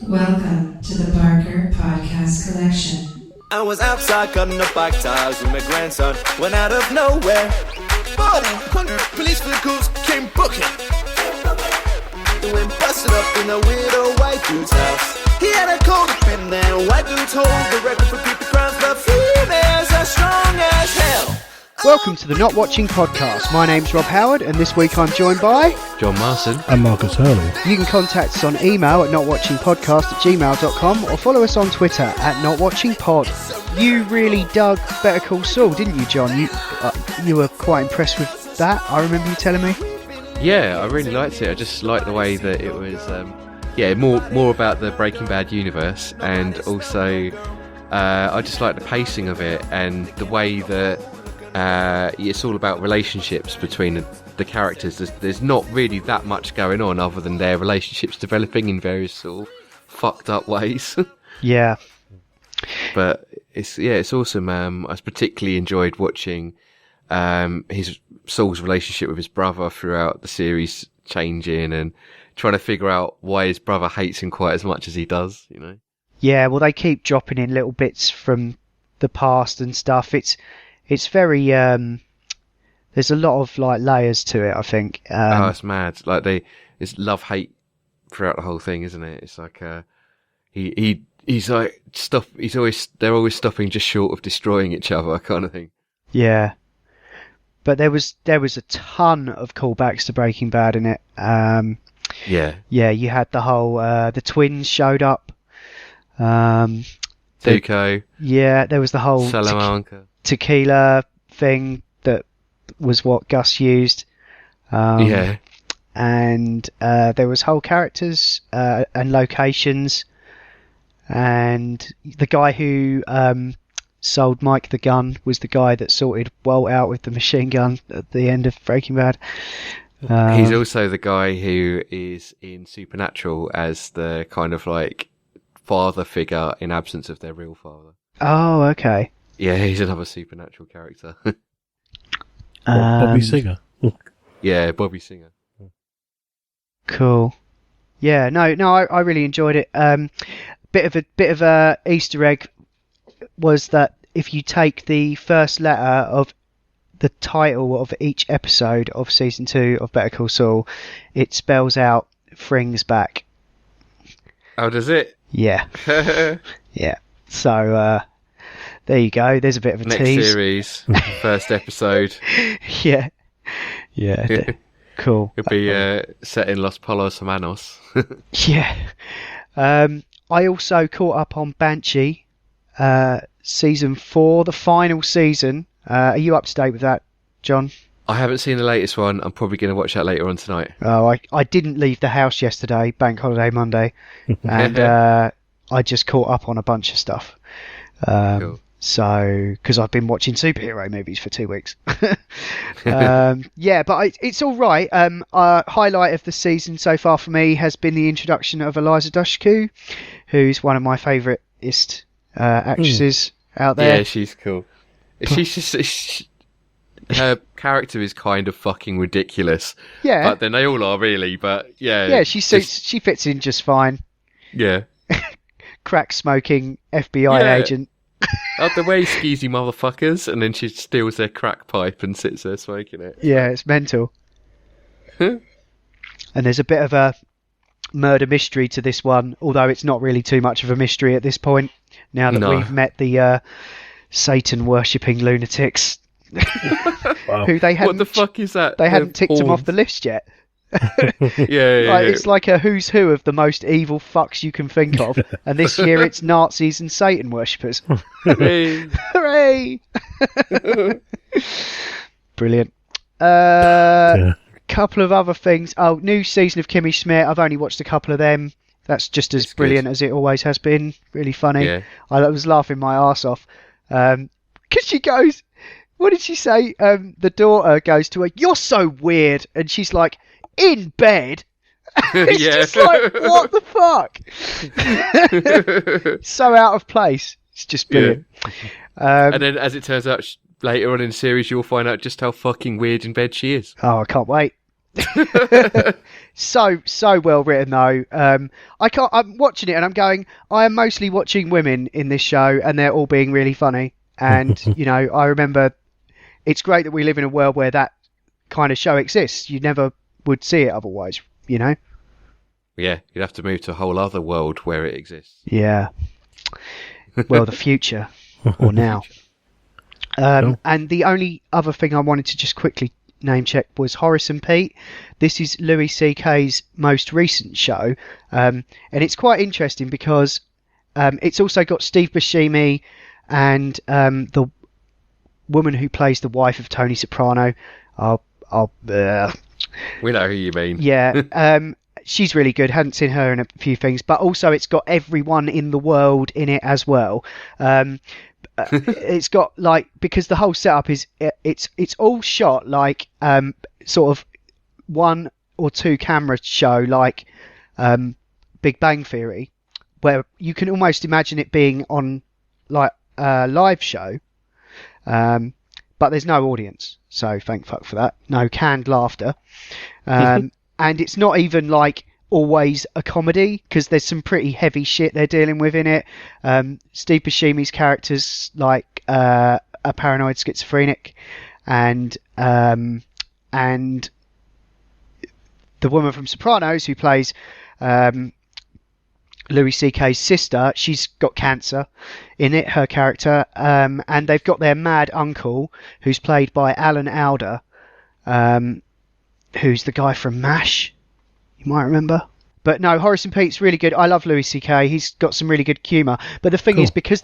Welcome to the Barker Podcast Collection. I was outside cutting the bike tires with my grandson when out of nowhere 100 police vehicles came booking. They went busted up in a weird old white dude's house. He had a cold in there. White dude's hold the record for creepy crimes, but females are strong as hell. Welcome to the Not Watching Podcast. My name's Rob Howard, and this week I'm joined by John Marson and Marcus Hurley. You can contact us on email at notwatchingpodcast@gmail.com or follow us on Twitter at notwatchingpod. You really dug Better Call Saul, didn't you, John? You were quite impressed with that, I remember you telling me. Yeah, I really liked it. I just liked the way that it was, more about the Breaking Bad universe, and also I just liked the pacing of it and the way that it's all about relationships between the characters. There's not really that much going on other than their relationships developing in various sort of fucked up ways. Yeah. But it's awesome. I particularly enjoyed watching Saul's relationship with his brother throughout the series changing and trying to figure out why his brother hates him quite as much as he does, you know? Yeah, well, they keep dropping in little bits from the past and stuff. It's very there's a lot of like layers to it, I think. It's mad. Like it's love-hate throughout the whole thing, isn't it? It's like he's like they're always stopping just short of destroying each other, kind of thing. Yeah. But there was a ton of callbacks to Breaking Bad in it. Yeah, you had the whole the twins showed up. Tuco. Yeah, there was the whole Salamanca. Tequila thing that was what Gus used. And there was whole characters and locations, and the guy who sold Mike the gun was the guy that sorted Walt out with the machine gun at the end of Breaking Bad. He's also the guy who is in Supernatural as the kind of like father figure in absence of their real father. Oh, okay. Yeah, he's another Supernatural character. Bobby Singer. Yeah, Bobby Singer. Cool. Yeah, no, I really enjoyed it. Bit of a Easter egg was that if you take the first letter of the title of each episode of season 2 of Better Call Saul, it spells out Fring's back. Oh, does it? Yeah. Yeah. So there you go. There's a bit of a next tease. Series, first episode. Yeah. Cool. It'll be set in Los Polos Hermanos. Yeah. I also caught up on Banshee, season 4, the final season. Are you up to date with that, John? I haven't seen the latest one. I'm probably going to watch that later on tonight. Oh, I didn't leave the house yesterday, Bank Holiday Monday, and I just caught up on a bunch of stuff. Cool. So, because I've been watching superhero movies for 2 weeks. But it's all right. Highlight of the season so far for me has been the introduction of Eliza Dushku, who's one of my favourite actresses out there. Yeah, she's cool. She's just her character is kind of fucking ridiculous. Yeah, but then they all are really. But yeah, yeah, she fits in just fine. Yeah, crack smoking FBI agent. The way skeezy motherfuckers, and then she steals their crack pipe and sits there smoking it. Yeah, it's mental. And there's a bit of a murder mystery to this one, although it's not really too much of a mystery at this point. Now that we've met the Satan worshipping lunatics, Wow. who they hadn't. What the fuck is that? They hadn't ticked them off the list yet. Yeah. It's like a who's who of the most evil fucks you can think of, and this year it's Nazis and Satan worshippers. Hooray! Hooray! Brilliant. Couple of other things. Oh, new season of Kimmy Schmidt. I've only watched a couple of them. That's just as brilliant as it always has been. Really funny. Yeah. I was laughing my arse off. Because she goes, what did she say? The daughter goes to her, "You're so weird," and she's like, "In bed." It's just like, what the fuck? So out of place. It's just brilliant. Yeah. And then, as it turns out, later on in the series, you'll find out just how fucking weird in bed she is. Oh, I can't wait. So well written though. I'm watching it and I'm going, I am mostly watching women in this show and they're all being really funny. And, I remember it's great that we live in a world where that kind of show exists. You never would see it otherwise, Yeah, you'd have to move to a whole other world where it exists. Yeah. Well, the future or now. And the only other thing I wanted to just quickly name check was Horace and Pete. This is Louis C.K.'s most recent show, and it's quite interesting because it's also got Steve Buscemi and the woman who plays the wife of Tony Soprano. We know who you mean. Yeah, she's really good. Hadn't seen her in a few things, but also it's got everyone in the world in it as well. It's got because the whole setup is it's all shot like sort of 1 or 2 camera show like Big Bang Theory, where you can almost imagine it being on like a live show, but there's no audience, so thank fuck for that. No canned laughter, and it's not even like always a comedy because there's some pretty heavy shit they're dealing with in it. Steve Buscemi's character's like a paranoid schizophrenic, and the woman from Sopranos who plays Louis C.K.'s sister, she's got cancer in it, her character, and they've got their mad uncle who's played by Alan Alda, who's the guy from MASH. You might remember. But no, Horace and Pete's really good. I love Louis C.K. He's got some really good humour. But the thing is, because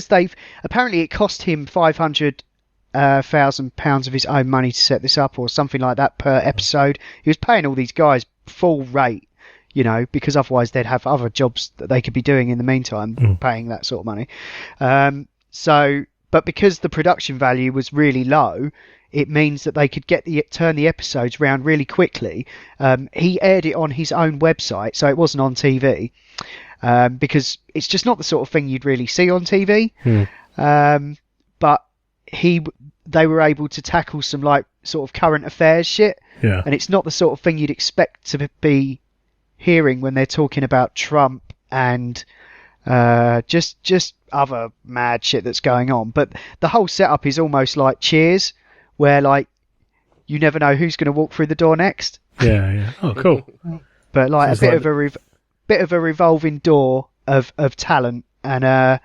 they've apparently it cost him £500,000 of his own money to set this up, or something like that per episode. He was paying all these guys full rate, because otherwise they'd have other jobs that they could be doing in the meantime, paying that sort of money. But because the production value was really low, it means that they could turn the episodes round really quickly. He aired it on his own website, so it wasn't on TV, because it's just not the sort of thing you'd really see on TV. But they were able to tackle some like sort of current affairs shit, and it's not the sort of thing you'd expect to be hearing when they're talking about Trump and just other mad shit that's going on. But the whole setup is almost like Cheers, where like you never know who's going to walk through the door next. Yeah. Oh, cool. But like bit of a revolving door of talent and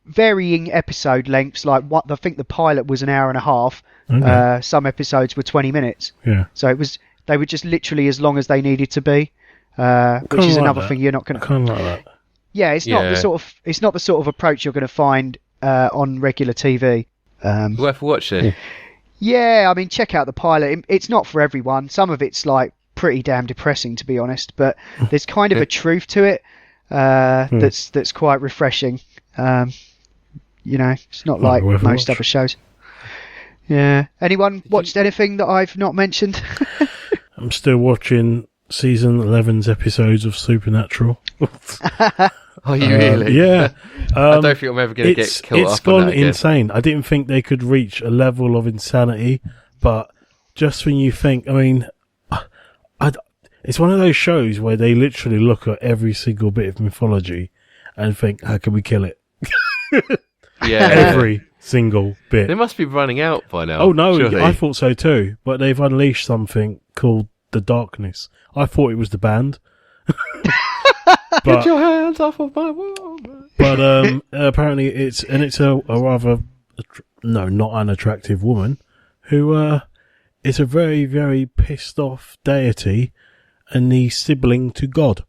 varying episode lengths. Like I think the pilot was an hour and a half. Okay. Some episodes were 20 minutes. Yeah. So they were just literally as long as they needed to be. Which is another thing you're not going to. Kind of like that. Yeah, it's not the sort of approach you're going to find on regular TV. Worth watching. Yeah, I mean, check out the pilot. It's not for everyone. Some of it's like pretty damn depressing, to be honest. But there's kind of a truth to it that's quite refreshing. It's not like most other shows. Yeah. Anyone watched anything that I've not mentioned? I'm still watching season 11's episodes of Supernatural. Are you really? Yeah. I don't think I'm ever going to get killed It's up gone on that again. insane. I didn't think they could reach a level of insanity, but just when you think, I mean, it's one of those shows where they literally look at every single bit of mythology and think, how can we kill it? Yeah. Every single bit. They must be running out by now. Oh no, surely. I thought so too, but they've unleashed something called the Darkness. I thought it was the band. Get your hands off of my woman. But apparently it's a rather not unattractive woman who is a very, very pissed off deity and the sibling to God.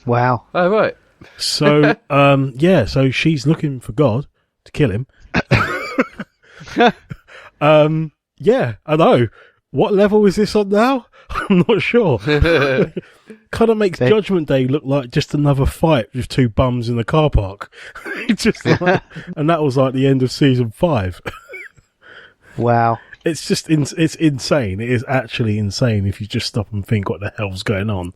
Wow. Oh right. So so she's looking for God to kill him. Yeah, I know. What level is this on now? I'm not sure. Kind of makes Judgment Day look like just another fight with two bums in the car park. And that was like the end of season 5. Wow. It's just it's insane. It is actually insane if you just stop and think what the hell's going on.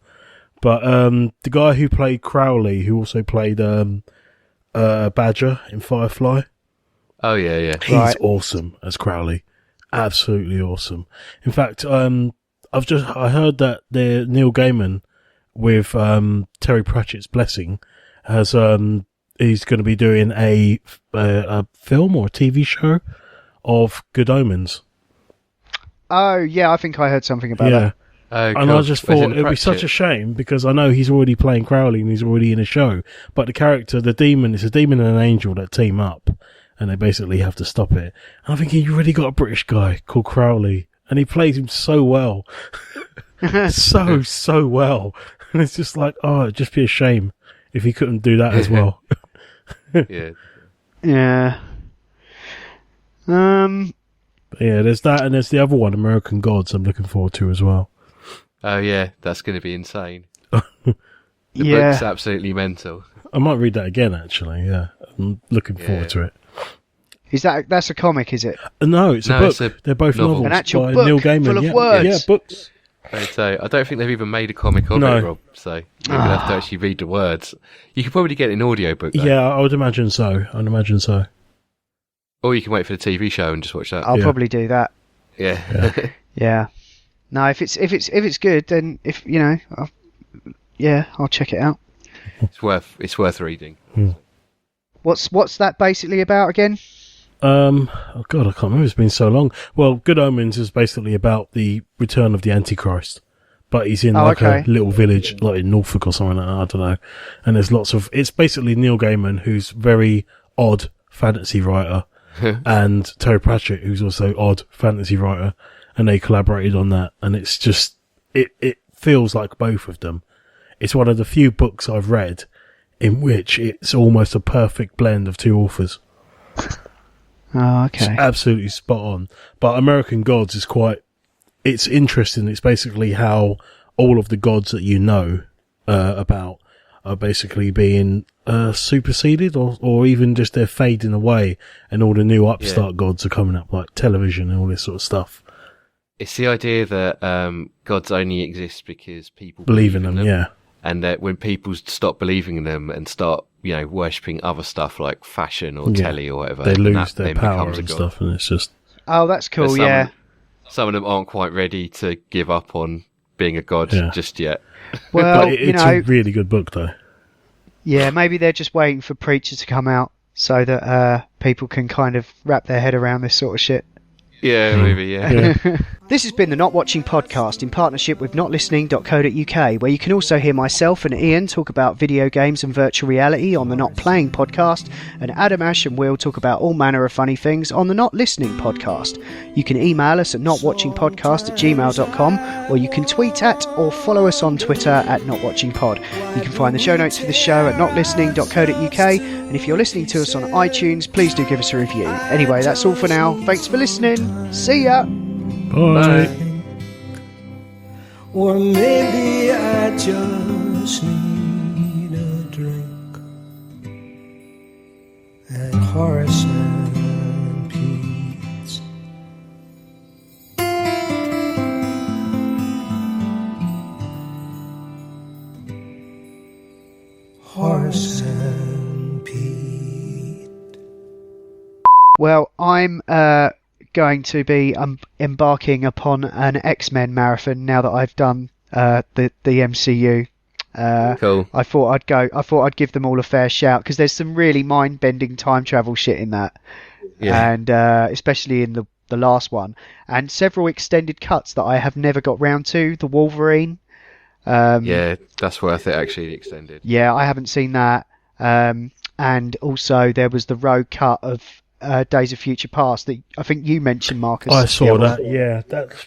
But the guy who played Crowley, who also played Badger in Firefly. Oh yeah. He's awesome as Crowley. Absolutely awesome. In fact, I I heard that the Neil Gaiman with Terry Pratchett's blessing has he's going to be doing a film or a TV show of Good Omens. Oh yeah, I think I heard something about that. And I just thought it'd be such a shame because I know he's already playing Crowley and he's already in a show, but the character, the demon, it's a demon and an angel that team up and they basically have to stop it. And I think you really got a British guy called Crowley and he plays him so well. so well. And it's just like, it'd just be a shame if he couldn't do that as well. Yeah. Yeah. But yeah, there's that and there's the other one, American Gods, I'm looking forward to as well. Oh yeah, that's going to be insane. The book's absolutely mental. I might read that again, actually. Yeah, I'm looking forward to it. Is that's a comic? Is it? No, it's a book. They're both novels an actual by book Neil Gaiman. full of words. Yeah, books. I don't think they've even made a comic of it, Rob. So you're going to have to actually read the words. You could probably get an audiobook. Though. Yeah, I would imagine so. Or you can wait for the TV show and just watch that. I'll probably do that. Yeah. Yeah. No, if it's good, then I'll check it out. It's worth reading. What's that basically about again? Oh God, I can't remember. It's been so long. Well, Good Omens is basically about the return of the Antichrist, but he's in a little village, like in Norfolk or something like that. I don't know. And there's lots of. It's basically Neil Gaiman, who's very odd fantasy writer, and Terry Pratchett, who's also odd fantasy writer, and they collaborated on that. And it's just it feels like both of them. It's one of the few books I've read in which it's almost a perfect blend of two authors. Oh, okay. It's absolutely spot on. But American Gods is it's interesting. It's basically how all of the gods that you know about are basically being superseded or even just they're fading away and all the new upstart gods are coming up, like television and all this sort of stuff. It's the idea that gods only exist because people believe in them, yeah. And that when people stop believing in them and start, worshipping other stuff like fashion or telly or whatever, they lose their power and stuff, and it's just... Oh, that's cool, Some of them aren't quite ready to give up on being a god just yet. Well, but it's a really good book, though. Yeah, maybe they're just waiting for Preacher to come out so that people can kind of wrap their head around this sort of shit. Yeah, maybe, yeah. This has been the Not Watching podcast in partnership with notlistening.co.uk, where you can also hear myself and Ian talk about video games and virtual reality on the Not Playing podcast, and Adam, Ash and Will talk about all manner of funny things on the Not Listening podcast. You can email us at notwatchingpodcast@gmail.com, or you can tweet at or follow us on Twitter at notwatchingpod. You can find the show notes for the show at notlistening.co.uk, and if you're listening to us on iTunes, please do give us a review. Anyway, that's all for now. Thanks for listening. See ya. Bye. Or maybe I just need a drink at Horace and Pete's. Horace and Pete. Well, I'm going to be embarking upon an X-Men marathon now that I've done the MCU. Cool. I thought I'd give them all a fair shout because there's some really mind-bending time travel shit in that, and especially in the last one, and several extended cuts that I have never got round to. The Wolverine. Yeah, that's worth it actually. The extended. Yeah, I haven't seen that. And also there was the road cut of Days of Future Past that I think you mentioned, Marcus. I saw that. Yeah,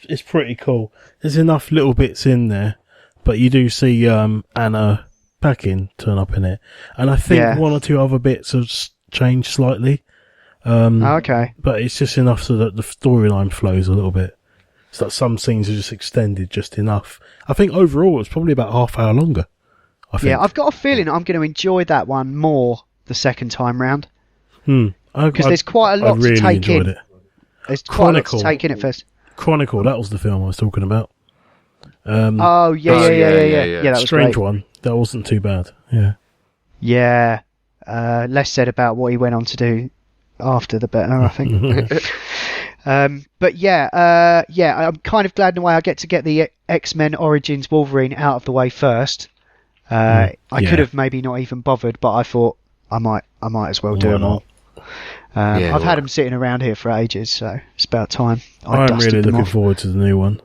it's pretty cool. There's enough little bits in there, but you do see Anna Paquin turn up in it, and I think one or two other bits have changed slightly. Okay, but it's just enough so that the storyline flows a little bit. So that some scenes are just extended just enough. I think overall it's probably about half hour longer. I think. Yeah, I've got a feeling I'm going to enjoy that one more the second time round. Because there's quite a lot to take in. There's quite a lot to take in at first. Chronicle, that was the film I was talking about. Yeah. That was Strange great. one. That wasn't too bad. Yeah. Yeah. Less said about what he went on to do after the better, I think. But yeah, I'm kind of glad in a way I get to get the X-Men Origins Wolverine out of the way first. I could have maybe not even bothered, but I thought I might as well do them all. I've had them sitting around here for ages, so it's about time. I'm really looking forward to the new one.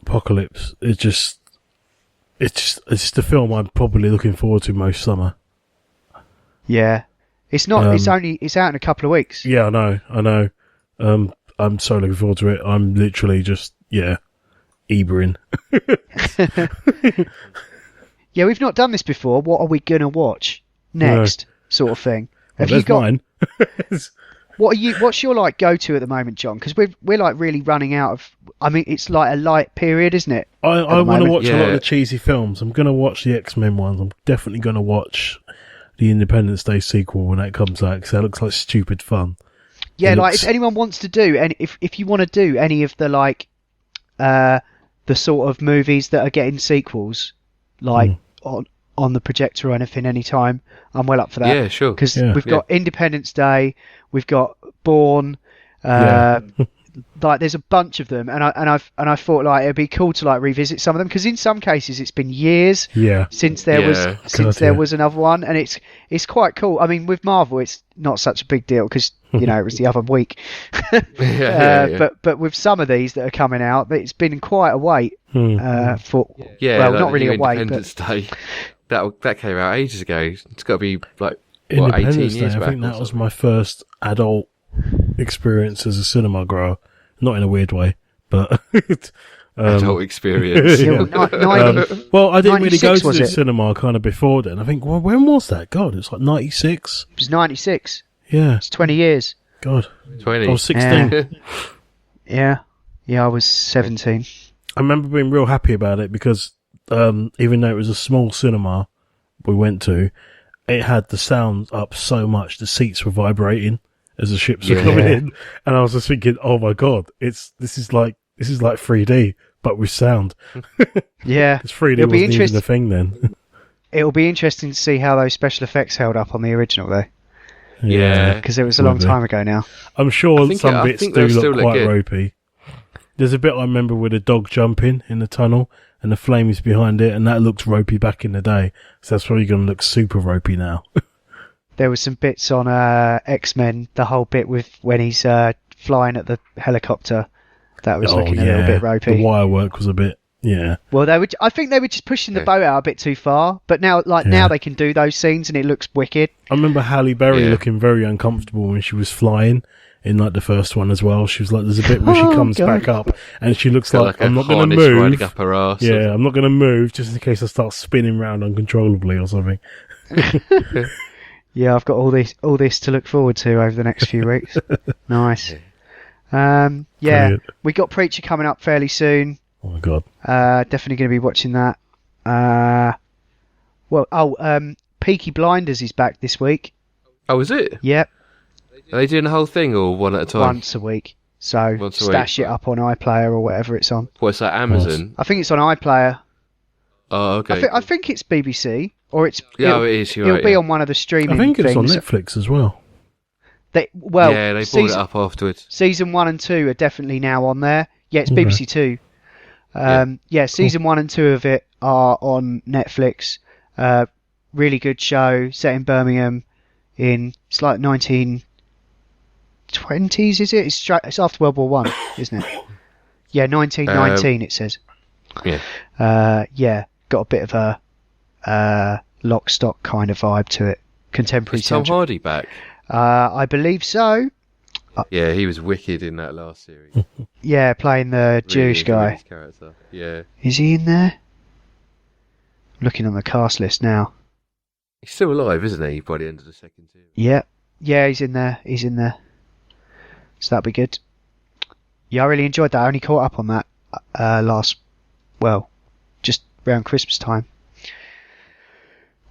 Apocalypse. It's just the film I'm probably looking forward to most summer. Yeah, it's not. It's out in a couple of weeks. Yeah, I know. I'm so looking forward to it. I'm literally just Ebering. Yeah, we've not done this before. What are we gonna watch next? Sort of thing. Have you got mine? What's your like go to at the moment, John? Because we're like really running out of. I mean, it's like a light period, isn't it? I want to watch a lot of the cheesy films. I'm gonna watch the X-Men ones. I'm definitely gonna watch the Independence Day sequel when that comes out because that looks like stupid fun. Yeah, if anyone wants to do, and if you want to do any of the like, the sort of movies that are getting sequels, like on the projector or anything, anytime, I'm well up for that. Yeah, sure. Because we've got Independence Day, we've got Bourne, like there's a bunch of them, and I thought like it'd be cool to like revisit some of them because in some cases it's been years since there was another one, and it's quite cool. I mean, with Marvel it's not such a big deal because it was the other week, but with some of these that are coming out, it's been quite a wait for well, not really a wait, Independence Day. That came out ages ago. It's got to be like 18 years back. I think that was my first adult experience as a cinema goer. Not in a weird way, but adult experience. Well, I didn't really go to the cinema kind of before then. I think, well, when was that? God, it's like 96. It was 96. Yeah, it's 20 years. God, 20. I was 16. Yeah, I was 17. I remember being real happy about it because even though it was a small cinema we went to, it had the sound up so much the seats were vibrating as the ships were coming in, and I was just thinking, oh my god, this is like 3D but with sound. Yeah, because 3D wasn't even a thing then. It'll be interesting to see how those special effects held up on the original though. Yeah, because it was a long time ago now. I'm sure some bits do look quite ropey. There's a bit I remember with a dog jumping in the tunnel and the flames behind it, and that looked ropey back in the day. So that's probably going to look super ropey now. There was some bits on X-Men, the whole bit with when he's flying at the helicopter. That was looking a little bit ropey. The wire work was a bit, Well, I think they were just pushing the boat out a bit too far. But now, now they can do those scenes, and it looks wicked. I remember Halle Berry looking very uncomfortable when she was flying in like the first one as well. She was like, there's a bit where she comes back up, and she looks like I'm not going to move. Riding up her arse. Yeah, I'm not going to move just in case I start spinning around uncontrollably or something. Yeah, I've got all this to look forward to over the next few weeks. Nice. We got Preacher coming up fairly soon. Oh my god. Definitely going to be watching that. Peaky Blinders is back this week. Oh, is it? Yep. Are they doing the whole thing or one at a time? Once a week. So stash it up on iPlayer or whatever it's on. What's that, Amazon? I think it's on iPlayer. Oh, okay. I think it's BBC or it's. Yeah, it is. It'll be on one of the streaming. I think it's things. on Netflix as well. They brought it up afterwards. Season 1 and 2 are definitely now on there. Yeah, it's BBC Two. Season 1 and 2 of it are on Netflix. Really good show set in Birmingham it's like 1920s, is it? It's after World War One, isn't it? Yeah, 1919 it says. Yeah. Got a bit of a lock stock kind of vibe to it. Contemporary. Is Tom Hardy back? I believe so. Yeah, he was wicked in that last series. Yeah, playing the Jewish guy. Character. Yeah. Is he in there? I'm looking on the cast list now. He's still alive, isn't he, by the end of the second series? Yeah, he's in there. So that'll be good. Yeah, I really enjoyed that. I only caught up on that just around Christmas time.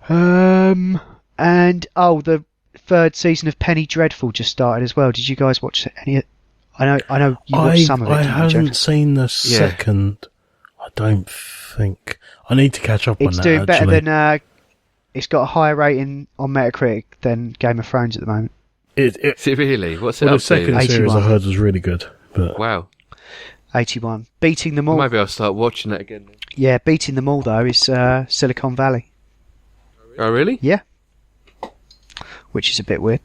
And the third season of Penny Dreadful just started as well. Did you guys watch any? I know you watched some of it. I haven't seen the second. I don't think. I need to catch up on that. It's doing better than. It's got a higher rating on Metacritic than Game of Thrones at the moment. Is it really? What's it the up second to? series 81. I heard was really good. But Wow. 81. Beating them all. Maybe I'll start watching that again. Yeah, beating them all though is Silicon Valley. Oh, really? Yeah. Which is a bit weird.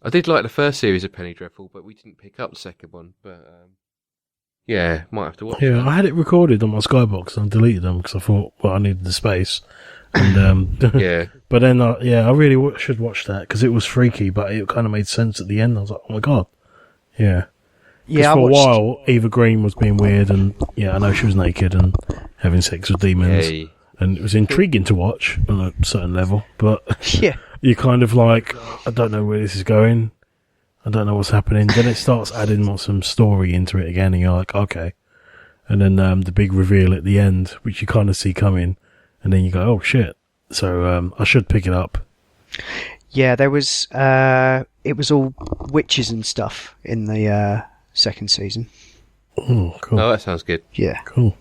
I did like the first series of Penny Dreadful, but we didn't pick up the second one. But yeah, might have to watch yeah, that. I had it recorded on my Skybox and I deleted them because I thought, well, I needed the space. And Yeah. but then I really should watch that because it was freaky, but it kind of made sense at the end. I was like, oh my god, yeah. Yeah, I for a watched. while, Eva Green was being weird, and yeah, I know she was naked and having sex with demons, Hey. and it was intriguing to watch on a certain level. But Yeah. you're kind of like, I don't know where this is going. I don't know what's happening. Then it starts adding some story into it again, and you're like, okay. And then the big reveal at the end, which you kind of see coming, and then you go, oh shit. So I should pick it up. Yeah, there was. It was all witches and stuff in the second season. Oh, cool. Oh, that sounds good. Yeah. Cool.